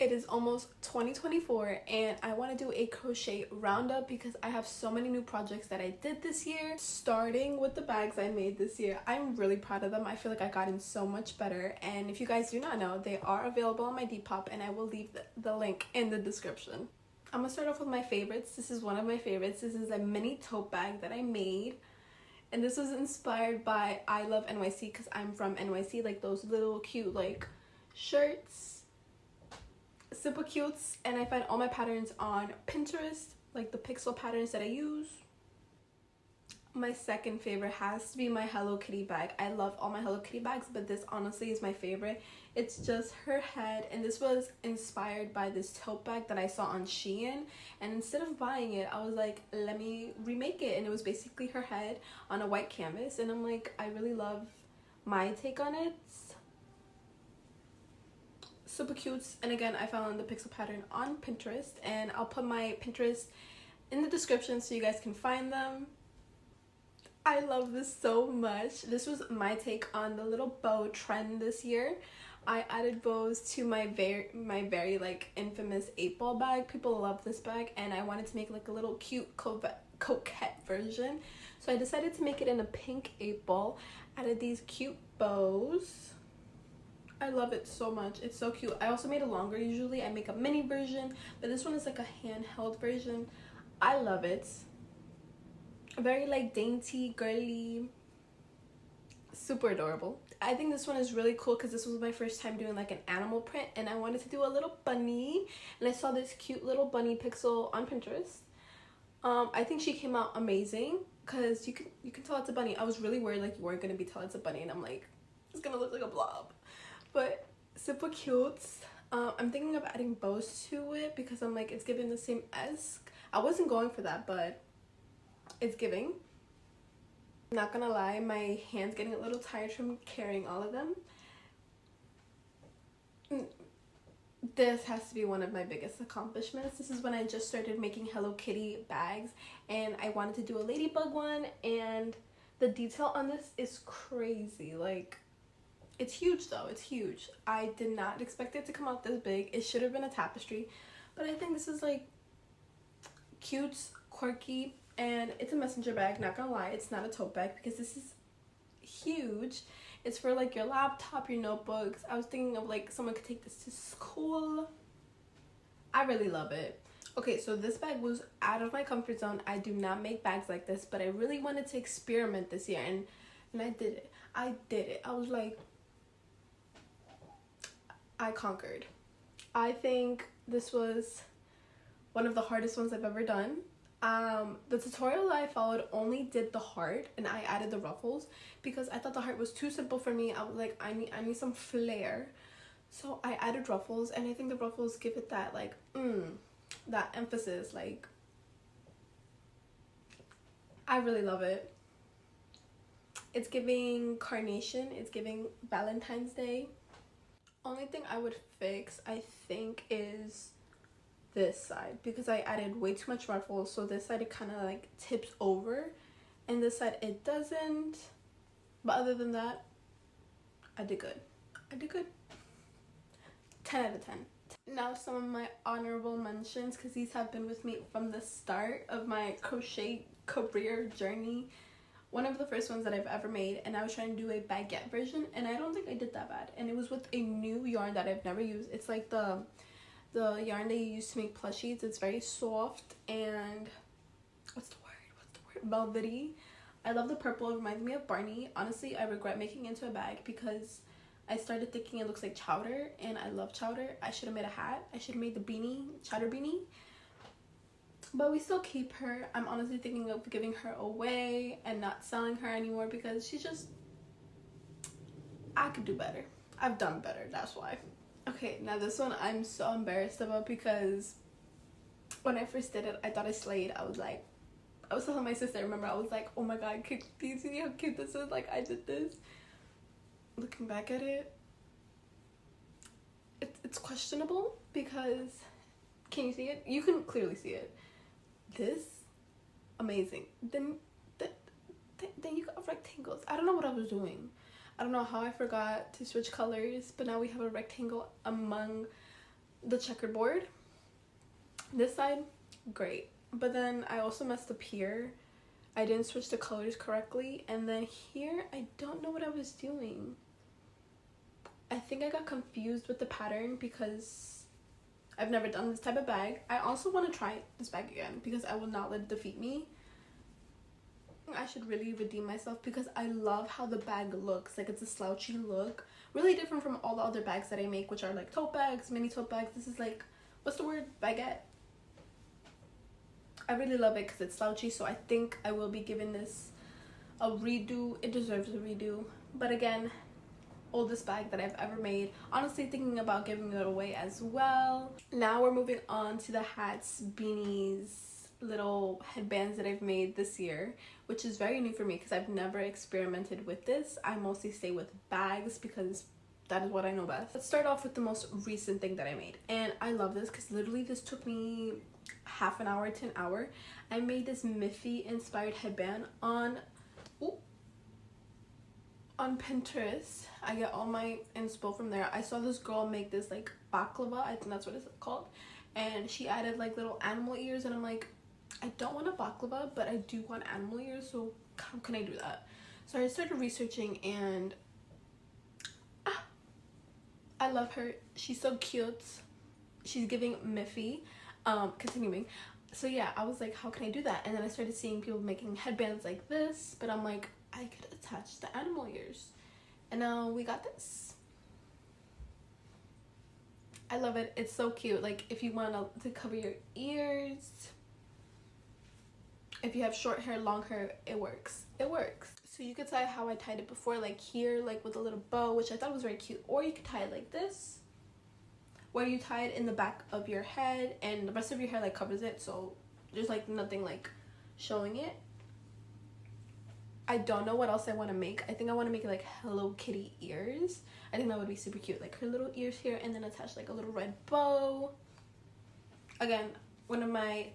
It is almost 2024 and I want to do a crochet roundup because I have so many new projects that I did this year. Starting with the bags I made this year, I'm really proud of them. I feel like I've gotten so much better, and if you guys do not know, they are available on my Depop and I will leave the link in the description. I'm gonna start off with my favorites. This is one of my favorites. This is a mini tote bag that I made, and this was inspired by I Love NYC because I'm from NYC. Like those little cute like shirts, super cute, and I find all my patterns on Pinterest, like the pixel patterns that I use. My second favorite has to be my Hello Kitty bag. I love all my Hello Kitty bags, but this honestly is my favorite. It's just her head, and this was inspired by this tote bag that I saw on Shein, and instead of buying it, I was like, let me remake it, and it was basically her head on a white canvas, and I'm like, I really love my take on it. Super cute, and again, I found the pixel pattern on Pinterest, and I'll put my Pinterest in the description so you guys can find them. I love this so much. This was my take on the little bow trend this year. I added bows to my very like infamous 8-ball bag. People love this bag, and I wanted to make like a little cute coquette version, so I decided to make it in a pink 8-ball. Added these cute bows. I love it so much. It's so cute. I also made a longer. Usually I make a mini version, but this one is like a handheld version. I love it. Very like dainty, girly, super adorable. I think this one is really cool because this was my first time doing like an animal print, and I wanted to do a little bunny, and I saw this cute little bunny pixel on Pinterest. I think she came out amazing because you can tell it's a bunny. I was really worried like you weren't gonna be tell it's a bunny, and I'm like, it's gonna look like a blob. But super cute. I'm thinking of adding bows to it because I'm like, it's giving the same esque. I wasn't going for that, but it's giving. Not gonna lie, my hand's getting a little tired from carrying all of them. This has to be one of my biggest accomplishments. This is when I just started making Hello Kitty bags, and I wanted to do a ladybug one, and the detail on this is crazy. Like, it's huge though, it's huge. I did not expect it to come out this big. It should have been a tapestry, but I think this is like cute, quirky, and it's a messenger bag. Not gonna lie, it's not a tote bag because this is huge. It's for like your laptop, your notebooks. I was thinking of like someone could take this to school. I really love it. Okay, so this bag was out of my comfort zone. I do not make bags like this, but I really wanted to experiment this year, and I did it. I was like, I conquered. I think this was one of the hardest ones I've ever done. The tutorial that I followed only did the heart, and I added the ruffles because I thought the heart was too simple for me. I was like, I need some flair, so I added ruffles, and I think the ruffles give it that like that emphasis. Like, I really love it. It's giving carnation. It's giving Valentine's Day. Only thing I would fix, I think, is this side because I added way too much ruffles. So this side it kind of like tips over, and this side it doesn't. But other than that, I did good. 10 out of 10. Now some of my honorable mentions, because these have been with me from the start of my crochet career journey. One of the first ones that I've ever made, and I was trying to do a baguette version, and I don't think I did that bad, and it was with a new yarn that I've never used. It's like the yarn they use to make plushies. It's very soft and what's the word velvety. I love the purple. It reminds me of Barney. Honestly, I regret making it into a bag because I started thinking it looks like chowder, and I love chowder. I should have made a hat. I should have made the beanie, chowder beanie. But we still keep her. I'm honestly thinking of giving her away and not selling her anymore because she's just, I could do better. I've done better, that's why. Okay, now this one I'm so embarrassed about because when I first did it, I thought I slayed. I was telling my sister, remember, I was like, oh my god, do you see how cute this is? Like, I did this. Looking back at it, it's questionable because, can you see it? You can clearly see it. This, amazing. Then you got rectangles. I don't know what I was doing. I don't know how I forgot to switch colors, but now we have a rectangle among the checkerboard. This side, great. But then I also messed up here. I didn't switch the colors correctly. And then here, I don't know what I was doing. I think I got confused with the pattern because I've never done this type of bag. I also want to try this bag again because I will not let it defeat me. I should really redeem myself because I love how the bag looks. Like, it's a slouchy look. Really different from all the other bags that I make, which are like tote bags, mini tote bags. This is like, what's the word? Baguette. I really love it because it's slouchy, so I think I will be giving this a redo. It deserves a redo. But again, oldest bag that I've ever made. Honestly, thinking about giving it away as well. Now we're moving on to the hats, beanies, little headbands that I've made this year, which is very new for me because I've never experimented with this. I mostly stay with bags because that is what I know best. Let's start off with the most recent thing that I made, and I love this because literally this took me half an hour to an hour. I made this Miffy inspired headband on Pinterest. I get all my inspo from there. I saw this girl make this like baklava, I think that's what it's called, and she added like little animal ears, and I'm like, I don't want a baklava, but I do want animal ears, so how can I do that? So I started researching, and I love her. She's so cute. She's giving Miffy. Continuing. So yeah, I was like, how can I do that? And then I started seeing people making headbands like this, but I'm like, I could attach the animal ears. And now we got this. I love it. It's so cute. Like, if you want to cover your ears, if you have short hair, long hair, it works. It works. So you could tie how I tied it before, like here, like with a little bow, which I thought was very cute. Or you could tie it like this, where you tie it in the back of your head and the rest of your hair like covers it, so there's like nothing like showing it. I don't know what else I want to make. I think I want to make like Hello Kitty ears. I think that would be super cute, like her little ears here, and then attach like a little red bow. Again, one of my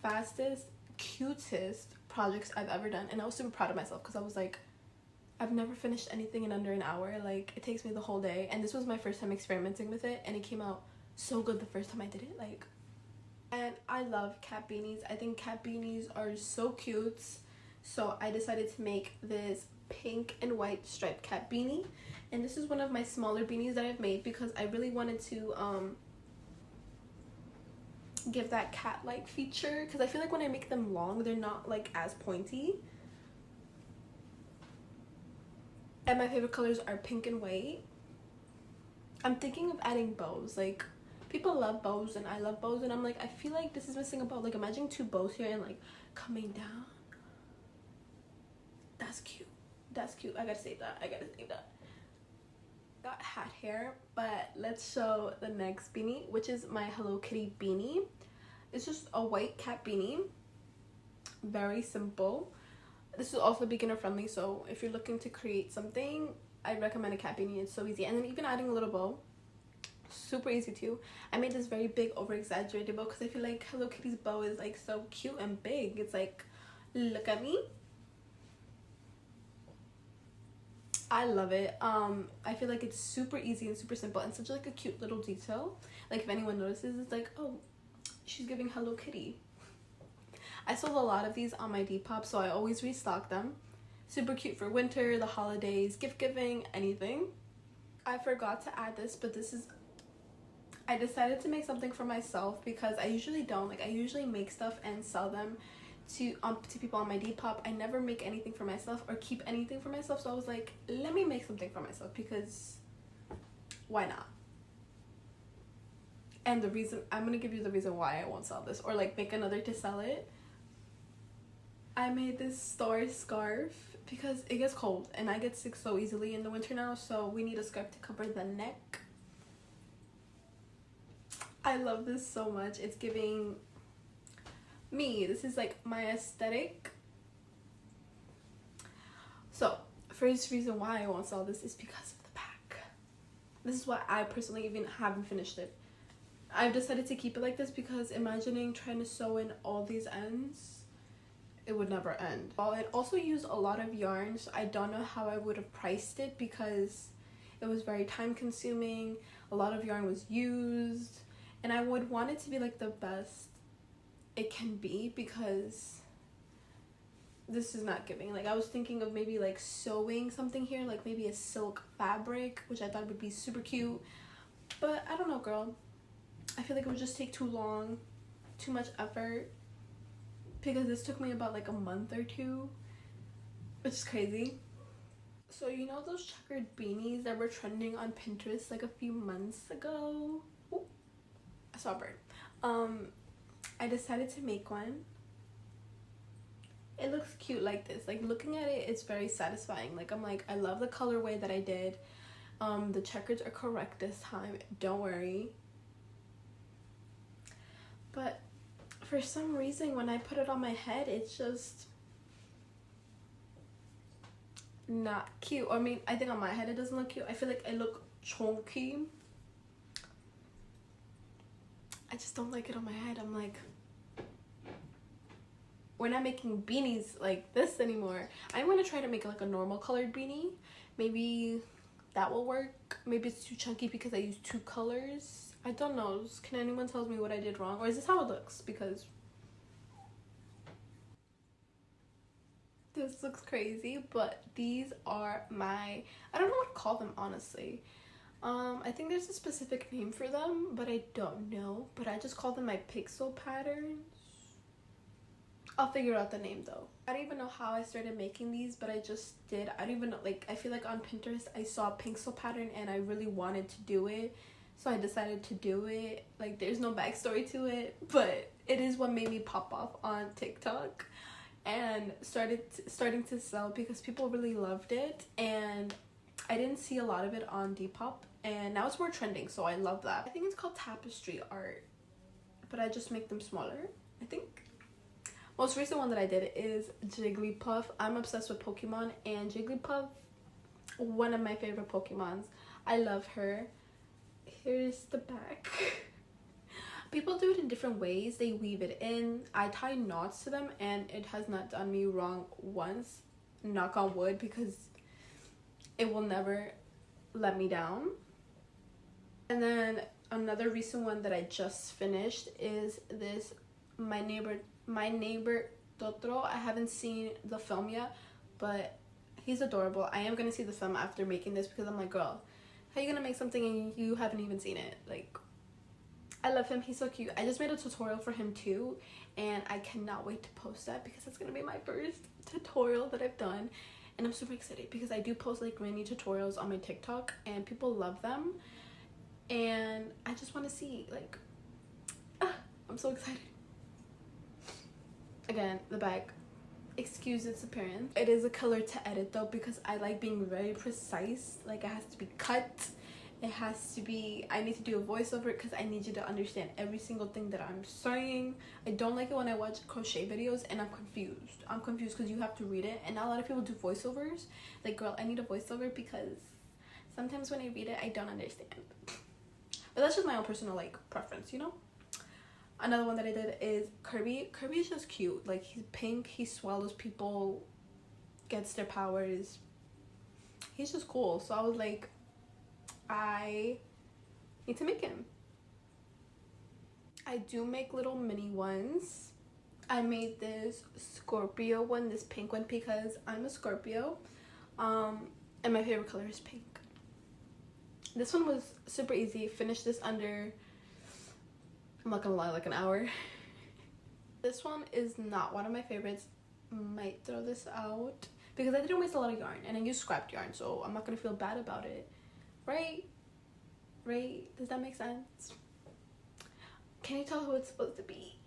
fastest, cutest projects I've ever done, and I was super proud of myself because I was like, I've never finished anything in under an hour. Like, it takes me the whole day, and this was my first time experimenting with it, and it came out so good the first time I did it. Like, and I love cat beanies. I think cat beanies are so cute, so I decided to make this pink and white striped cat beanie, and this is one of my smaller beanies that I've made because I really wanted to give that cat-like feature, because I feel like when I make them long, they're not like as pointy. And my favorite colors are pink and white. I'm thinking of adding bows. Like, people love bows and I love bows, and I'm like, I feel like this is missing a bow. Like, imagine two bows here and like coming down. That's cute. That's cute. I gotta save that. I gotta save that. Got hat hair, but let's show the next beanie, which is my Hello Kitty beanie. It's just a white cat beanie. Very simple. This is also beginner friendly, so if you're looking to create something, I recommend a cat beanie. It's so easy. And then even adding a little bow, super easy too. I made this very big over exaggerated bow because I feel like Hello Kitty's bow is like so cute and big. It's like, look at me. I love it. I feel like it's super easy and super simple and such like a cute little detail. Like, if anyone notices, it's like, oh, she's giving Hello Kitty. I sold a lot of these on my Depop, so I always restock them. Super cute for winter, the holidays, gift giving, anything. I forgot to add this, but this is, I decided to make something for myself because I usually don't. Like, I usually make stuff and sell them to people on my Depop. I never make anything for myself or keep anything for myself, so I was like, let me make something for myself because why not? And the reason, I'm gonna give you the reason why I won't sell this or like make another to sell it. I made this star scarf because it gets cold and I get sick so easily in the winter now, so we need a scarf to cover the neck. I love this so much. It's giving me, this is like my aesthetic. So first reason why I won't sell this is because of the back. This is why I personally even haven't finished it. I've decided to keep it like this because imagining trying to sew in all these ends, it would never end. Well, it also used a lot of yarn, so I don't know how I would have priced it because it was very time consuming. A lot of yarn was used and I would want it to be like the best it can be, because this is not giving. Like I was thinking of maybe like sewing something here, like maybe a silk fabric, which I thought would be super cute, but I don't know, girl. I feel like it would just take too long, too much effort, because this took me about like a month or two, which is crazy. So you know those checkered beanies that were trending on Pinterest like a few months ago? Ooh, I saw a bird. I decided to make one. It looks cute like this. Like looking at it, it's very satisfying. Like I'm like, I love the colorway that I did. The checkers are correct this time, don't worry. But for some reason when I put it on my head, it's just not cute. Or I mean, I think on my head it doesn't look cute. I feel like I look chunky. I just don't like it on my head. I'm like, we're not making beanies like this anymore. I'm gonna try to make like a normal colored beanie. Maybe that will work. Maybe it's too chunky because I used 2 colors. I don't know. Can anyone tell me what I did wrong? Or is this how it looks? Because this looks crazy, but these are my, I don't know what to call them, honestly. I think there's a specific name for them, but I don't know. But I just call them my pixel patterns. I'll figure out the name though. I don't even know how I started making these, but I just did. I don't even know, like, I feel like on Pinterest I saw a pixel pattern and I really wanted to do it, so I decided to do it. Like, there's no backstory to it, but it is what made me pop off on TikTok and starting to sell because people really loved it. And I didn't see a lot of it on Depop, and now it's more trending, so I love that. I think it's called tapestry art, but I just make them smaller, I think. Most recent one that I did is Jigglypuff. I'm obsessed with Pokemon, and Jigglypuff, one of my favorite Pokemons. I love her. Here's the back. People do it in different ways. They weave it in. I tie knots to them, and it has not done me wrong once. Knock on wood, because it will never let me down. And then another recent one that I just finished is this My Neighbor Totoro. I haven't seen the film yet, but he's adorable. I am gonna see the film after making this, because I'm like, girl, how are you gonna make something and you haven't even seen it? Like, I love him. He's so cute. I just made a tutorial for him too, and I cannot wait to post that, because it's gonna be my first tutorial that I've done, and I'm super excited because I do post like mini tutorials on my TikTok and people love them, and I just want to see, like, I'm so excited. Again, the bag, excuse its appearance. It is a color to edit though, because I like being very precise. Like, it has to be cut, it has to be, I need to do a voiceover because I need you to understand every single thing that I'm saying. I don't like it when I watch crochet videos and I'm confused because you have to read it, and not a lot of people do voiceovers. Like, girl, I need a voiceover because sometimes when I read it I don't understand. But that's just my own personal like preference, you know. Another one that I did is Kirby. Kirby is just cute. Like, he's pink, he swallows people, gets their powers. He's just cool. So I was like, I need to make him. I do make little mini ones. I made this Scorpio one, this pink one, because I'm a Scorpio. And my favorite color is pink. This one was super easy. Finished this under, I'm not gonna lie, like an hour. This one is not one of my favorites. Might throw this out because I didn't waste a lot of yarn, and I used scrapped yarn, so I'm not gonna feel bad about it. Right? Does that make sense? Can you tell who it's supposed to be?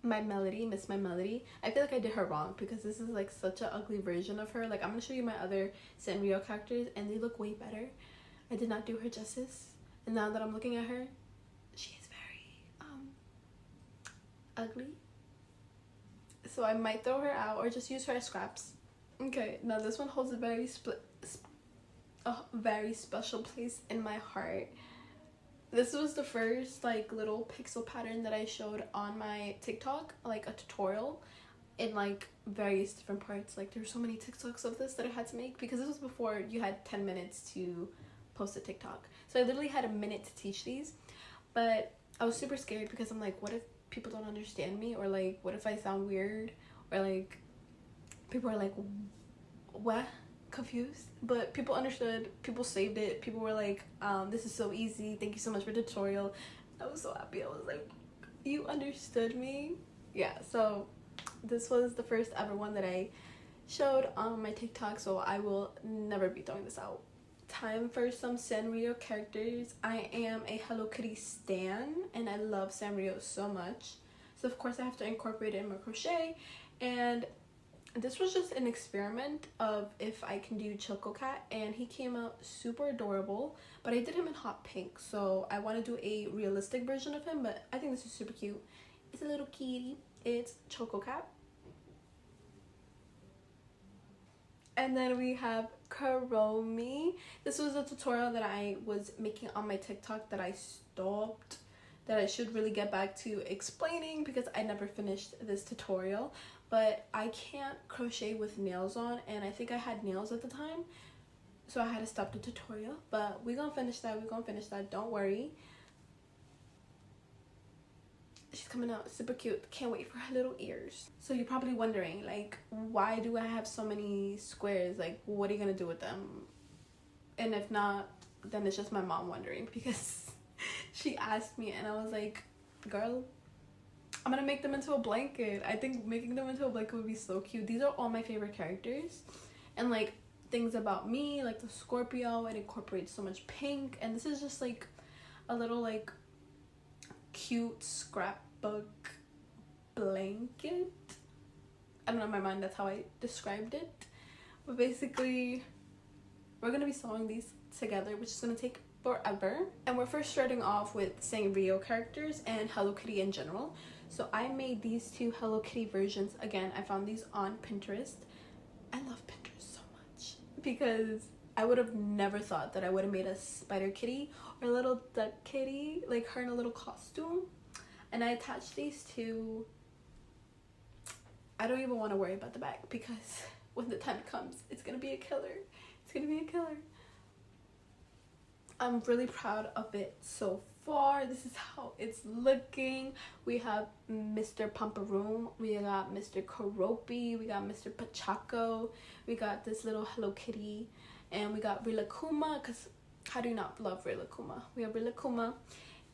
My Melody, Miss My Melody. I feel like I did her wrong because this is like such an ugly version of her. Like, I'm gonna show you my other Sanrio characters and they look way better. I did not do her justice, and now that I'm looking at her, she is very ugly. So I might throw her out or just use her as scraps. Okay, now this one holds a very special place in my heart. This was the first like little pixel pattern that I showed on my TikTok, like a tutorial in like various different parts. Like, there were so many TikToks of this that I had to make because this was before you had 10 minutes to post a TikTok. So I literally had a minute to teach these. but I was super scared because I'm like, what if people don't understand me, or like what if I sound weird, or like people are like, what, confused. But people understood, people saved it, people were like, this is so easy, thank you so much for the tutorial. I was so happy. I was like, you understood me. Yeah, so this was the first ever one that I showed on my TikTok, so I will never be throwing this out. Time for some Sanrio characters. I am a Hello Kitty stan and I love Sanrio so much, so of course I have to incorporate it in my crochet. And this was just an experiment of if I can do Choco Cat, and he came out super adorable, but I did him in hot pink, so I want to do a realistic version of him, but I think this is super cute. It's a little kitty. It's Choco Cat. And then we have Karomi. This was a tutorial that I was making on my TikTok that I stopped, that I should really get back to explaining because I never finished this tutorial. But I can't crochet with nails on, and I think I had nails at the time, so I had to stop the tutorial. But we're gonna finish that, don't worry. She's coming out super cute. Can't wait for her little ears. So you're probably wondering, like, why do I have so many squares? Like, what are you gonna do with them? And if not, then it's just my mom wondering, because she asked me and I was like, girl, I'm gonna make them into a blanket. I think making them into a blanket would be so cute. These are all my favorite characters, and like things about me, like the Scorpio, it incorporates so much pink, and this is just like a little like cute scrapbook blanket. I don't know, in my mind that's how I described it. But basically we're gonna be sewing these together, which is gonna take forever. And we're first starting off with Sanrio characters and Hello Kitty in general. So I made these two Hello Kitty versions. Again, I found these on Pinterest. I love Pinterest so much because I would have never thought that I would have made a spider kitty or a little duck kitty, like her in a little costume. And I attached these two. I don't even want to worry about the back because when the time comes, it's gonna be a killer. It's gonna be a killer. I'm really proud of it so far. This is how it's looking. We have Mr. Pumperoom, we got Mr. Karopi, we got Mr. Pachaco, we got this little Hello Kitty, and we got Rilakuma, because how do you not love Rilakuma? We have Rilakuma,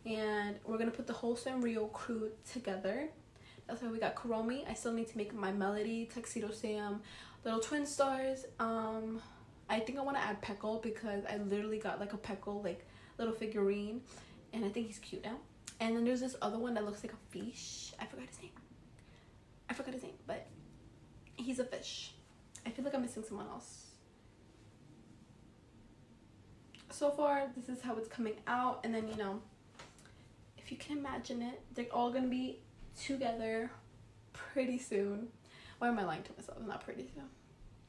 and we're gonna put the whole Sanrio crew together. That's why we got Karomi. I still need to make my Melody, Tuxedo Sam, little twin stars. I think I want to add Peckle because I literally got like a Peckle like little figurine, and I think he's cute now. And then there's this other one that looks like a fish. I forgot his name, but he's a fish. I feel like I'm missing someone else. So far, this is how it's coming out. And then, you know, if you can imagine it, they're all gonna be together pretty soon. Why am I lying to myself? Not pretty soon.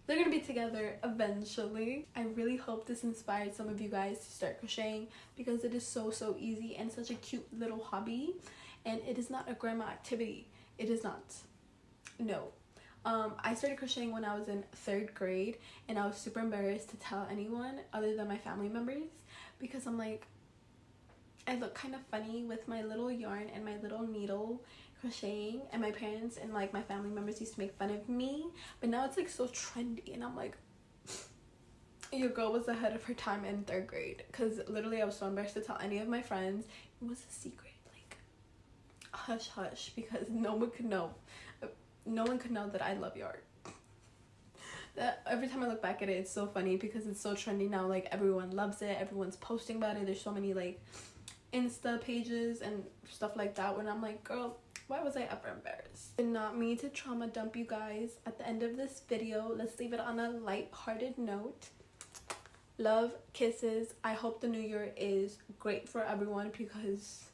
They're gonna be together eventually. I really hope this inspired some of you guys to start crocheting because it is so easy and such a cute little hobby, and it is not a grandma activity. It is not. No. I started crocheting when I was in 3rd grade, and I was super embarrassed to tell anyone other than my family members because I'm like, I look kind of funny with my little yarn and my little needle crocheting, and my parents and like my family members used to make fun of me, but now it's like so trendy, and I'm like, your girl was ahead of her time in 3rd grade, because literally I was so embarrassed to tell any of my friends. It was a secret, like hush hush, because no one could know that I love yarn. That every time I look back at it, it's so funny because it's so trendy now. Like everyone loves it, everyone's posting about it, there's so many like Insta pages and stuff like that, when I'm like, girl, why was I ever embarrassed? Did not mean to trauma dump you guys at the end of this video. Let's leave it on a light-hearted note. Love, kisses. I hope the new year is great for everyone because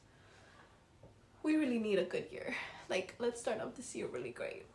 we really need a good year. Like, let's start off this year really great.